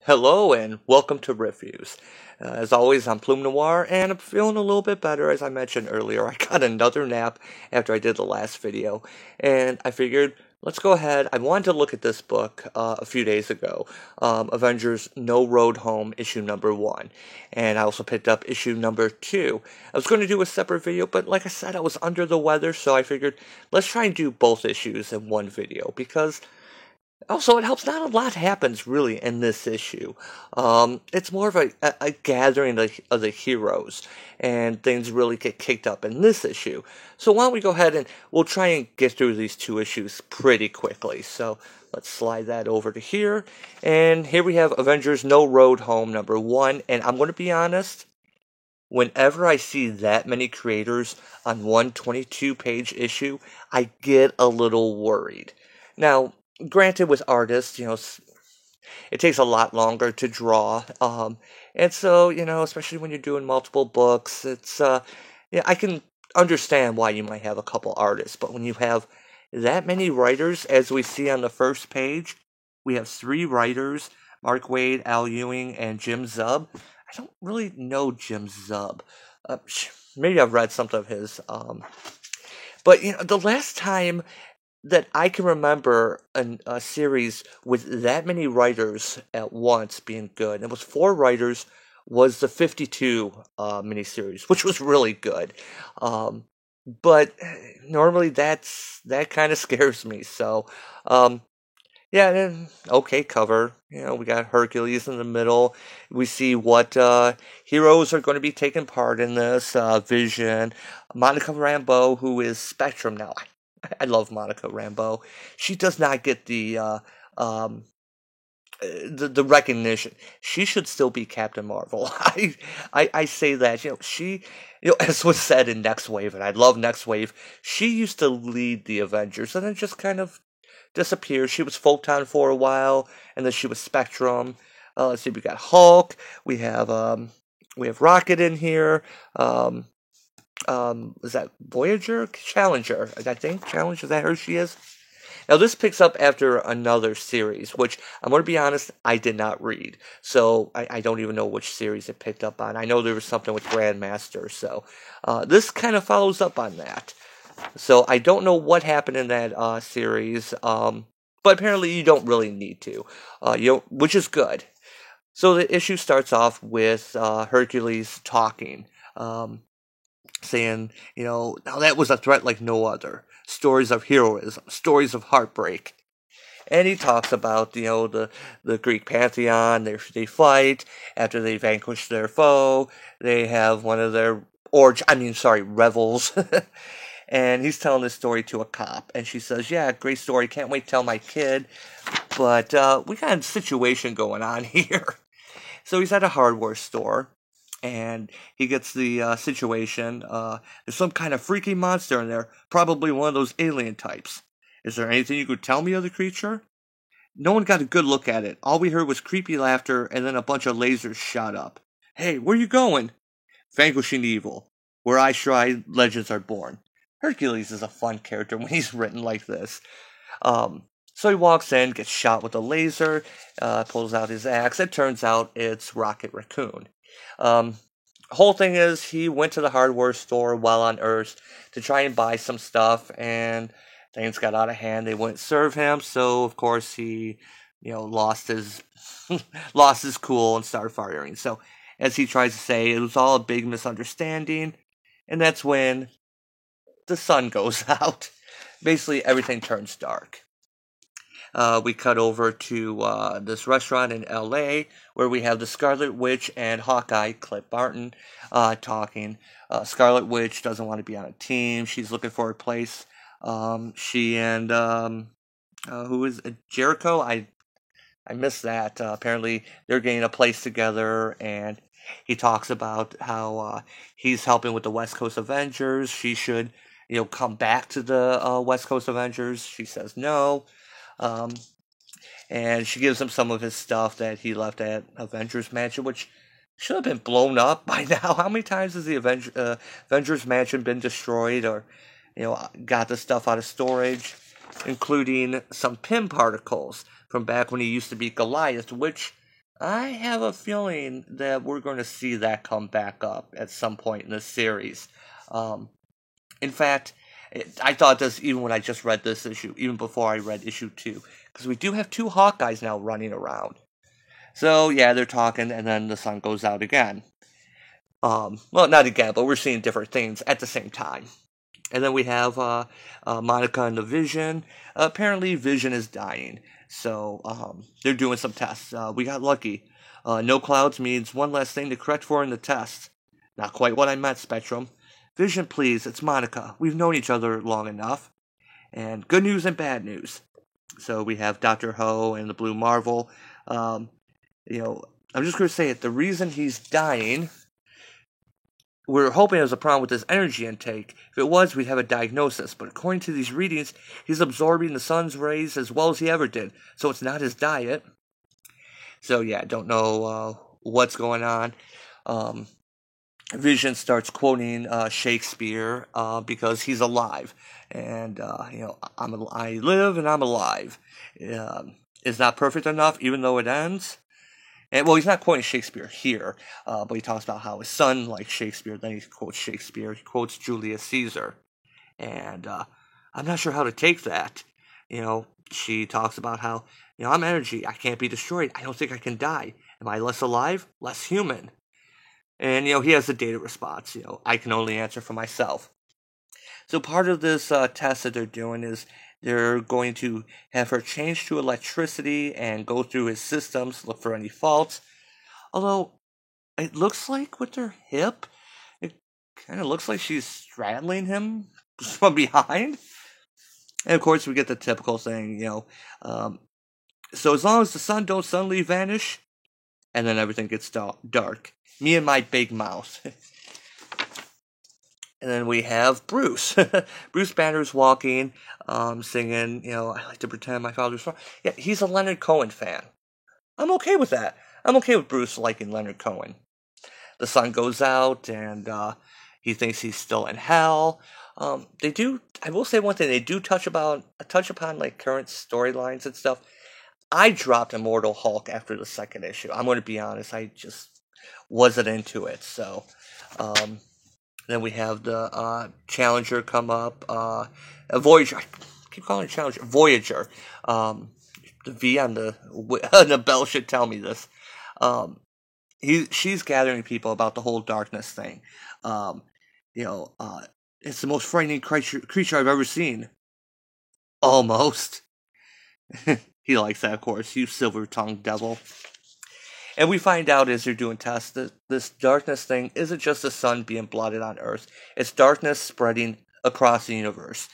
Hello and welcome to Reviews. As always, I'm Plume Noir and I'm feeling a little bit better. As I mentioned earlier, I got another nap after I did the last video, and I figured let's go ahead. I wanted to look at this book a few days ago, Avengers No Road Home, issue number 1, and I also picked up issue number 2. I was going to do a separate video, but like I said, I was under the weather, so I figured let's try and do both issues in one video because also, it helps. Not a lot happens really in this issue. It's more of a gathering of the heroes, and things really get kicked up in this issue. So why don't we go ahead and we'll try and get through these two issues pretty quickly. So let's slide that over to here, and here we have Avengers No Road Home number 1. And I'm going to be honest. Whenever I see that many creators on one 22-page issue, I get a little worried. Now, granted, with artists, it takes a lot longer to draw, and so especially when you're doing multiple books, yeah, I can understand why you might have a couple artists, but when you have that many writers, as we see on the first page, we have 3 writers: Mark Waid, Al Ewing, and Jim Zub. I don't really know Jim Zub. Maybe I've read something of his. But the last time that I can remember a series with that many writers at once being good, it was 4 writers, was the 52 miniseries, which was really good. But normally that kind of scares me. So, yeah, then okay cover. We got Hercules in the middle. We see what heroes are going to be taking part in this. Vision, Monica Rambeau, who is Spectrum now. I love Monica Rambeau. She does not get the recognition. She should still be Captain Marvel. I say that. She, as was said in Next Wave, and I love Next Wave. She used to lead the Avengers, and then just kind of disappeared. She was Photon for a while, and then she was Spectrum. Let's see, we got Hulk. We have Rocket in here. Is that Voyager? Challenger, I think. Challenger, is that her she is? Now, this picks up after another series, which I'm going to be honest, I did not read. So I don't even know which series it picked up on. I know there was something with Grandmaster, so this kind of follows up on that. So I don't know what happened in that series, but apparently you don't really need to, which is good. So the issue starts off with Hercules talking. Saying, now that was a threat like no other. Stories of heroism, stories of heartbreak. And he talks about, the Greek pantheon. They fight. After they vanquish their foe, they have one of their, revels. And he's telling this story to a cop. And she says, yeah, great story. Can't wait to tell my kid. But we got a situation going on here. So he's at a hardware store. And he gets the situation. There's some kind of freaky monster in there, probably one of those alien types. Is there anything you could tell me of the creature? No one got a good look at it. All we heard was creepy laughter, and then a bunch of lasers shot up. Hey, where you going? Vanquishing evil. Where I try, legends are born. Hercules is a fun character when he's written like this. So he walks in, gets shot with a laser, pulls out his axe. It turns out it's Rocket Raccoon. Whole thing is he went to the hardware store while on Earth to try and buy some stuff, and things got out of hand. They wouldn't serve him, so of course he, lost his lost his cool and started firing. So as he tries to say, it was all a big misunderstanding, and that's when the sun goes out. Basically, everything turns dark. We cut over to this restaurant in L.A. where we have the Scarlet Witch and Hawkeye, Clint Barton, talking. Scarlet Witch doesn't want to be on a team. She's looking for a place. She and who is Jericho? I missed that. Apparently, they're getting a place together, and he talks about how he's helping with the West Coast Avengers. She should, come back to the West Coast Avengers. She says no. And she gives him some of his stuff that he left at Avengers Mansion, which should have been blown up by now. How many times has the Avengers Mansion been destroyed or, got the stuff out of storage? Including some Pym particles from back when he used to be Goliath, which I have a feeling that we're going to see that come back up at some point in the series. Um, in fact, I thought this even when I just read this issue, even before I read issue 2, because we do have two Hawkeyes now running around. So yeah, they're talking, and then the sun goes out again. Well, not again, but we're seeing different things at the same time. And then we have Monica and the Vision. Apparently, Vision is dying, so they're doing some tests. We got lucky. No clouds means one less thing to correct for in the test. Not quite what I meant, Spectrum. Vision, please, it's Monica. We've known each other long enough. And good news and bad news. So we have Dr. Ho and the Blue Marvel. Um, you know, I'm just going to say it. The reason he's dying, we're hoping it was a problem with his energy intake. If it was, we'd have a diagnosis. But according to these readings, he's absorbing the sun's rays as well as he ever did. So it's not his diet. So yeah, I don't know what's going on. Vision starts quoting Shakespeare because he's alive, and I live and I'm alive. It's not perfect enough, even though it ends. And well, he's not quoting Shakespeare here, but he talks about how his son likes Shakespeare. Then he quotes Shakespeare. He quotes Julius Caesar, and I'm not sure how to take that. She talks about how I'm energy. I can't be destroyed. I don't think I can die. Am I less alive? Less human? And he has the data response. I can only answer for myself. So part of this test that they're doing is they're going to have her change to electricity and go through his systems, look for any faults. Although, it looks like with her hip, it kind of looks like she's straddling him from behind. And of course, we get the typical thing, so as long as the sun don't suddenly vanish, and then everything gets dark. Me and my big mouth. And then we have Bruce. Bruce Banner's walking, singing, I like to pretend my father's wrong. Yeah, he's a Leonard Cohen fan. I'm okay with that. I'm okay with Bruce liking Leonard Cohen. The sun goes out, and he thinks he's still in hell. I will say one thing, they do touch upon like current storylines and stuff. I dropped Immortal Hulk after the second issue. I'm going to be honest, I just wasn't into it. So, then we have the Challenger come up. Voyager. I keep calling it Challenger. Voyager. The V on the bell should tell me this. She's gathering people about the whole darkness thing. It's the most frightening creature I've ever seen. Almost. He likes that, of course. You silver-tongued devil. And we find out as they're doing tests that this darkness thing isn't just the sun being blotted on Earth. It's darkness spreading across the universe.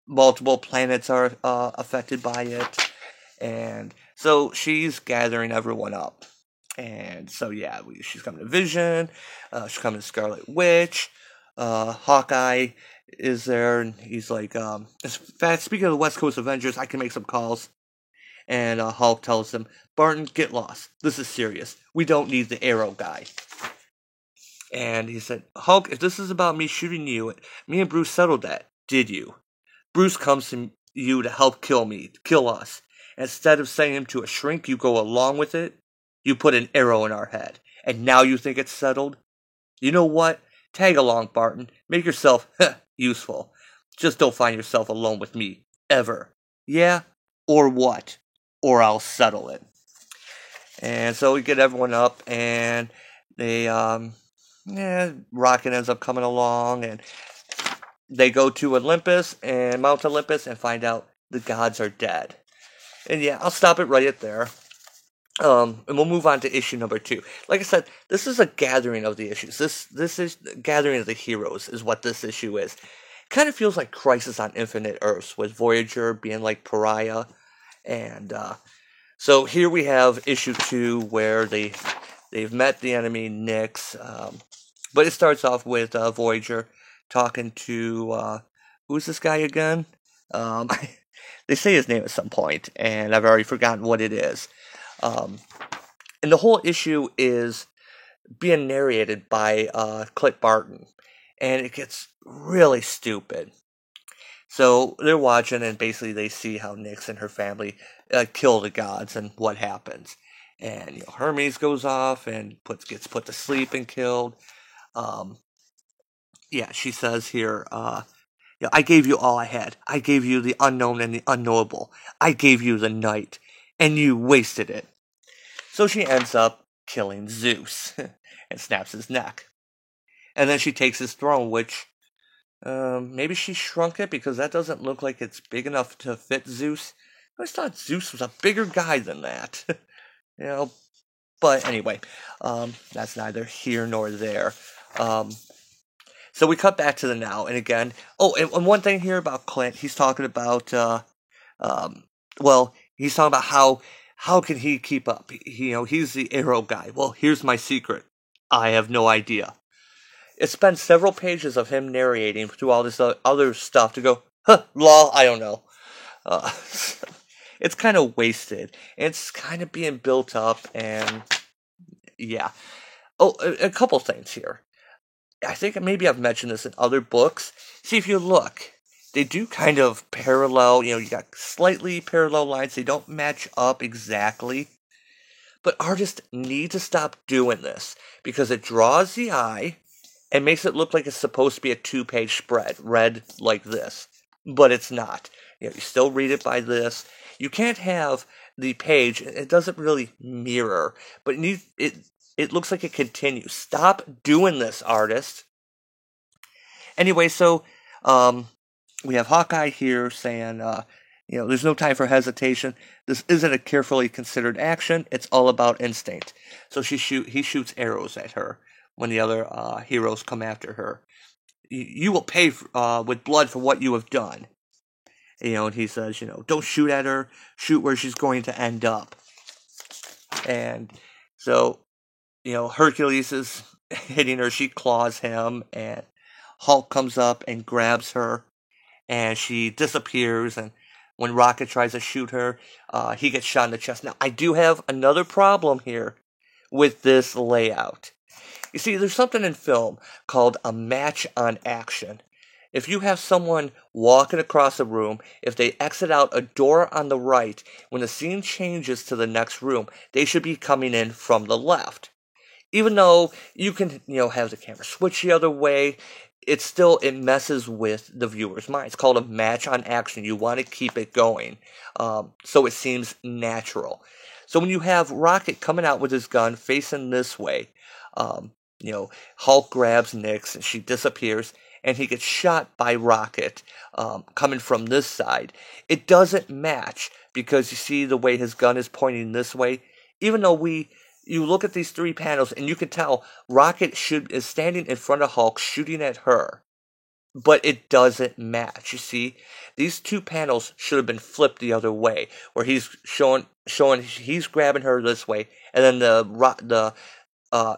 Multiple planets are affected by it. And so she's gathering everyone up. And so, yeah, she's coming to Vision. She's coming to Scarlet Witch. Hawkeye is there. And he's like, in fact, speaking of the West Coast Avengers, I can make some calls. And Hulk tells him, Barton, get lost. This is serious. We don't need the arrow guy. And he said, Hulk, if this is about me shooting you, me and Bruce settled that, did you? Bruce comes to you to help kill us. Instead of sending him to a shrink, you go along with it. You put an arrow in our head. And now you think it's settled? You know what? Tag along, Barton. Make yourself useful. Just don't find yourself alone with me. Ever. Yeah? Or what? Or I'll settle it. And so we get everyone up, and they, Rocket ends up coming along, and they go to Olympus, and Mount Olympus, and find out the gods are dead. And yeah, I'll stop it right at there. And we'll move on to issue number 2. Like I said, this is a gathering of the issues. This is gathering of the heroes is what this issue is. Kind of feels like Crisis on Infinite Earths, with Voyager being like Pariah. And so here we have issue 2 where they've met the enemy, Nyx. But it starts off with Voyager talking to, who's this guy again? They say his name at some point, and I've already forgotten what it is. And the whole issue is being narrated by Clint Barton. And it gets really stupid. So they're watching, and basically they see how Nyx and her family kill the gods and what happens. And Hermes goes off and gets put to sleep and killed. Um, yeah, she says here, I gave you all I had. I gave you the unknown and the unknowable. I gave you the night, and you wasted it. So she ends up killing Zeus and snaps his neck. And then she takes his throne, which maybe she shrunk it because that doesn't look like it's big enough to fit Zeus. I always thought Zeus was a bigger guy than that. you know, but anyway, that's neither here nor there. So we cut back to the now, and again, and one thing here about Clint, he's talking about, he's talking about how can he keep up? He's the arrow guy. Well, here's my secret. I have no idea. It spends several pages of him narrating through all this other stuff to go, lol, I don't know. It's kind of wasted. It's kind of being built up, and yeah. Oh, a couple things here. I think maybe I've mentioned this in other books. See, if you look, they do kind of parallel, you got slightly parallel lines. They don't match up exactly. But artists need to stop doing this because it draws the eye and makes it look like it's supposed to be a 2-page spread, read like this. But it's not. You still read it by this. You can't have the page, it doesn't really mirror, but it looks like it continues. Stop doing this, artist. Anyway, so we have Hawkeye here saying, there's no time for hesitation. This isn't a carefully considered action. It's all about instinct. So he shoots arrows at her when the other heroes come after her. You will pay with blood for what you have done. And he says, don't shoot at her. Shoot where she's going to end up. And so, Hercules is hitting her. She claws him, and Hulk comes up and grabs her, and she disappears. And when Rocket tries to shoot her, he gets shot in the chest. Now, I do have another problem here with this layout. You see, there's something in film called a match on action. If you have someone walking across a room, if they exit out a door on the right, when the scene changes to the next room, they should be coming in from the left. Even though you can, have the camera switch the other way, it messes with the viewer's mind. It's called a match on action. You want to keep it going, so it seems natural. So when you have Rocket coming out with his gun facing this way, Hulk grabs Nyx and she disappears, and he gets shot by Rocket coming from this side. It doesn't match because you see the way his gun is pointing this way. Even though you look at these 3 panels and you can tell Rocket is standing in front of Hulk shooting at her, but it doesn't match. You see, these 2 panels should have been flipped the other way, where he's showing he's grabbing her this way, and then the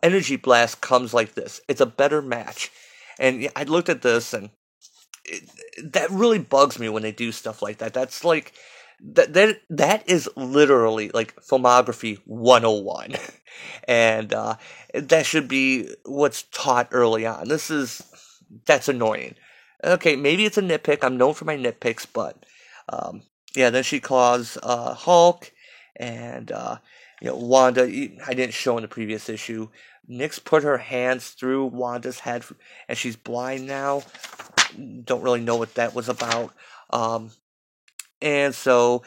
energy blast comes like this. It's a better match. And I looked at this, and that really bugs me when they do stuff like that. That's like that is literally like filmography 101, and that should be what's taught early on. That's annoying. Okay, maybe it's a nitpick. I'm known for my nitpicks, but then she claws Hulk, and Wanda. I didn't show in the previous issue. Nyx put her hands through Wanda's head, and she's blind now. Don't really know what that was about. And so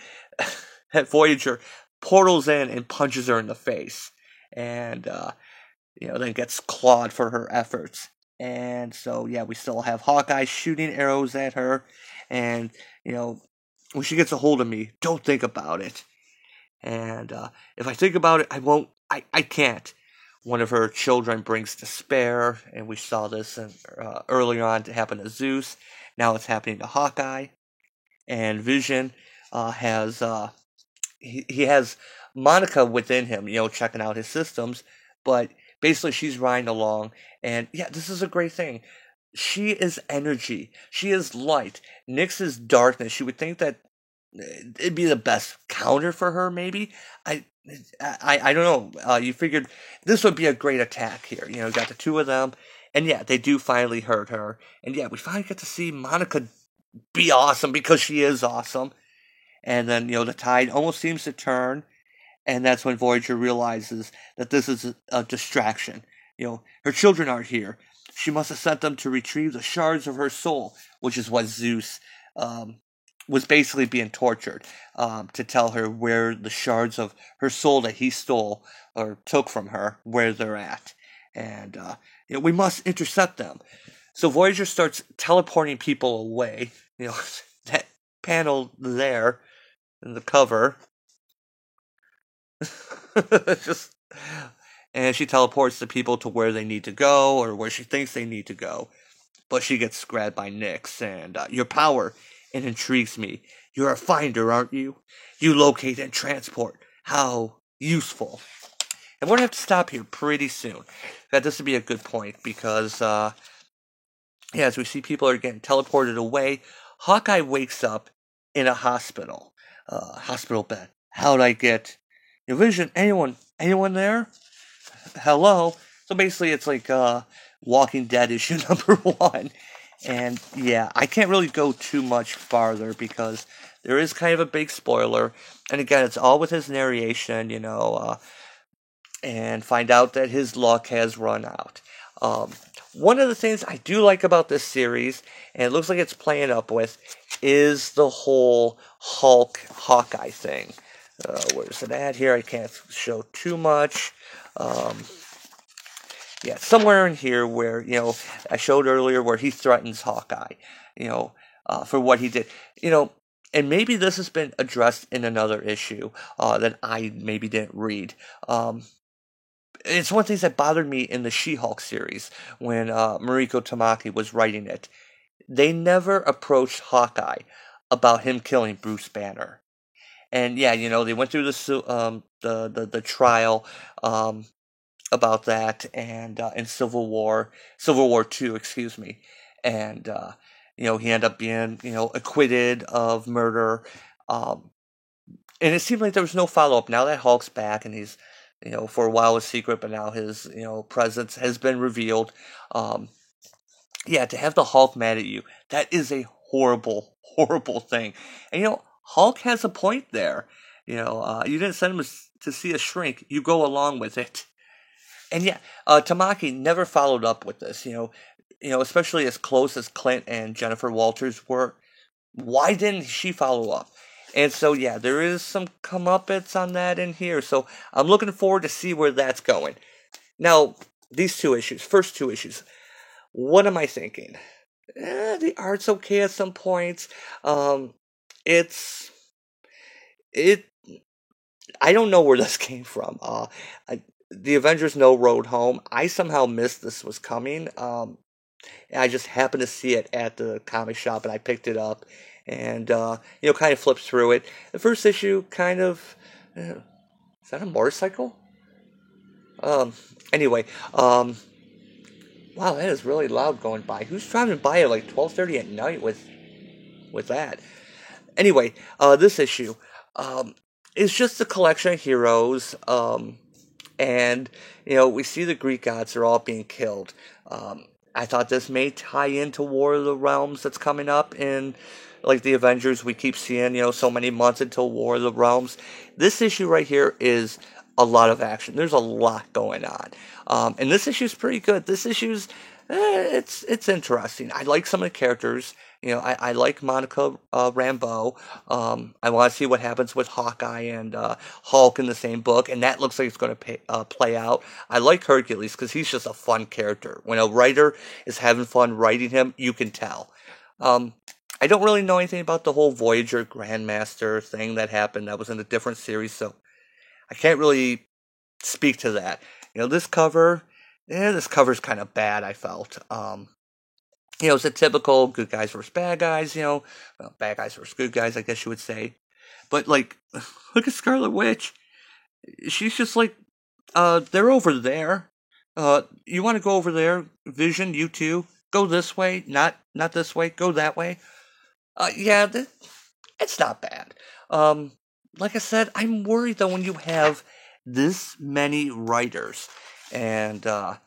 Voyager portals in and punches her in the face, and then gets clawed for her efforts. And so we still have Hawkeye shooting arrows at her, and when she gets a hold of me, don't think about it. And if I think about it, I won't. I can't. One of her children brings despair, and we saw this earlier on to happen to Zeus. Now it's happening to Hawkeye. And Vision has he has Monica within him, checking out his systems. But basically, she's riding along, and this is a great thing. She is energy. She is light. Nyx is darkness. You would think that it'd be the best counter for her, maybe. I don't know. You figured this would be a great attack here. Got the 2 of them, and they do finally hurt her. And we finally get to see Monica be awesome because she is awesome. And then, the tide almost seems to turn, and that's when Voyager realizes that this is a distraction. Her children aren't here. She must have sent them to retrieve the shards of her soul, which is what Zeus um, was basically being tortured, to tell her where the shards of her soul that he stole or took from her, where they're at. And, we must intercept them. So Voyager starts teleporting people away. That panel there in the cover. Just, and she teleports the people to where they need to go, or where she thinks they need to go. But she gets grabbed by Nyx, and your power, it intrigues me. You're a finder, aren't you? You locate and transport. How useful. And we're going to have to stop here pretty soon. That this would be a good point, because, as we see people are getting teleported away, Hawkeye wakes up in a hospital bed. How'd I get your vision? Anyone there? Hello? So basically it's like Walking Dead issue number 1. And yeah, I can't really go too much farther because there is kind of a big spoiler. And again, it's all with his narration, and find out that his luck has run out. One of the things I do like about this series, and it looks like it's playing up with, is the whole Hawkeye thing. Where's it at here? I can't show too much. Somewhere in here where, I showed earlier where he threatens Hawkeye, for what he did. And maybe this has been addressed in another issue that I maybe didn't read. It's one of the things that bothered me in the She-Hulk series when Mariko Tamaki was writing it. They never approached Hawkeye about him killing Bruce Banner. And yeah, they went through the trial about that, and in Civil War II, excuse me, and he ended up being acquitted of murder, and it seemed like there was no follow up. Now that Hulk's back, and he's for a while was secret, but now his presence has been revealed. To have the Hulk mad at you, that is a horrible, horrible thing. And Hulk has a point there. You didn't send him to see a shrink. You go along with it. And yeah, Tamaki never followed up with this. Especially as close as Clint and Jennifer Walters were. Why didn't she follow up? And so yeah, there is some comeuppance on that in here. So I'm looking forward to see where that's going. Now, first two issues. What am I thinking? The art's okay at some points. I don't know where this came from. The Avengers No Road Home. I somehow missed this was coming. I just happened to see it at the comic shop, and I picked it up, and kind of flipped through it. The first issue, kind of, is that a motorcycle? Anyway, wow, that is really loud going by. Who's driving by at like 12:30 at night with that? Anyway, this issue, is just a collection of heroes, and, we see the Greek gods are all being killed. I thought this may tie into War of the Realms that's coming up in, like, the Avengers. We keep seeing, so many months until War of the Realms. This issue right here is a lot of action. There's a lot going on. And this issue's pretty good. This issue's, it's interesting. I like some of the characters. I like Monica Rambeau. I want to see what happens with Hawkeye and Hulk in the same book, and that looks like it's going to play out. I like Hercules because he's just a fun character. When a writer is having fun writing him, you can tell. I don't really know anything about the whole Voyager Grandmaster thing that happened. That was in a different series, so I can't really speak to that. This cover's kind of bad, I felt. It's a typical good guys versus bad guys, bad guys versus good guys, I guess you would say. But, like, look at Scarlet Witch. She's just like, they're over there. You want to go over there? Vision, you too. Go this way, not this way, go that way. It's not bad. Like I said, I'm worried though when you have this many writers. And, but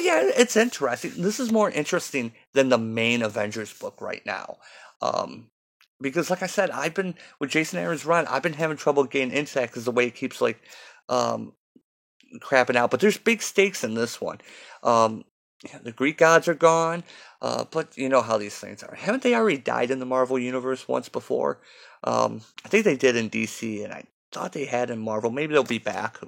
yeah, it's interesting. This is more interesting than the main Avengers book right now. because like I said, I've been with Jason Aaron's run. I've been having trouble getting into that because the way it keeps like um, crapping out. But there's big stakes in this one. Um, yeah, the Greek gods are gone, but you know how these things are. Haven't they already died in the Marvel universe once before? I think they did in DC, and I thought they had in Marvel. Maybe they'll be back.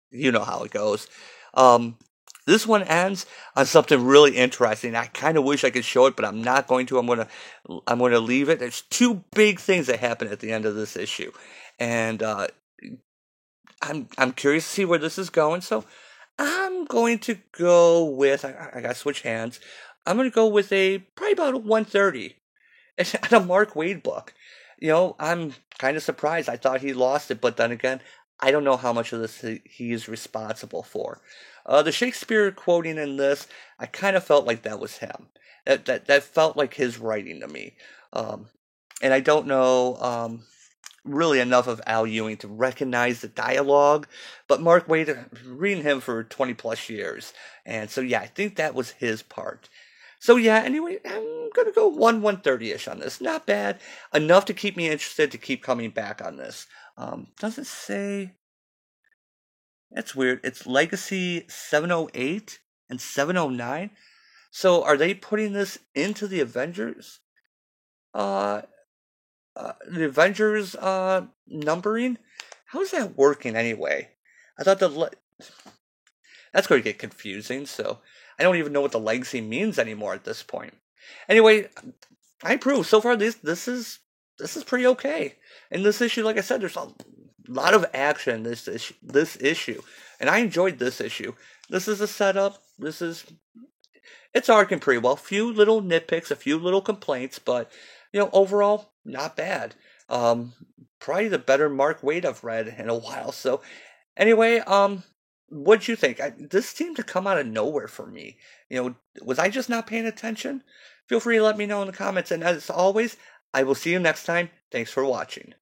You know how it goes. Um, this one ends on something really interesting. I kind of wish I could show it, but I'm not going to. I'm gonna leave it. There's two big things that happen at the end of this issue, and I'm curious to see where this is going. So I'm going to go with I got to switch hands. I'm going to go with a probably about a 130 and a Mark Waid book. I'm kind of surprised. I thought he lost it, but then again, I don't know how much of this he is responsible for. The Shakespeare quoting in this, I kind of felt like that was him. That felt like his writing to me. Um, and I don't know really enough of Al Ewing to recognize the dialogue, but Mark Waid, reading him for 20 plus years, and so yeah, I think that was his part. So yeah, anyway, I'm gonna go 130-ish on this. Not bad. Enough to keep me interested to keep coming back on this. Doesn't say. That's weird. It's Legacy 708 and 709. So are they putting this into the Avengers? Uh, the Avengers numbering? How is that working anyway? I thought that's going to get confusing. So I don't even know what the legacy means anymore at this point. Anyway, I approve. So far, this is pretty okay. In this issue, like I said, there's a lot of action in this issue, and I enjoyed this issue. This is a setup. It's arcing pretty well. Few little nitpicks, a few little complaints, but overall, not bad. Probably the better Mark Waid I've read in a while. So, anyway, what'd you think? This seemed to come out of nowhere for me. Was I just not paying attention? Feel free to let me know in the comments. And as always, I will see you next time. Thanks for watching.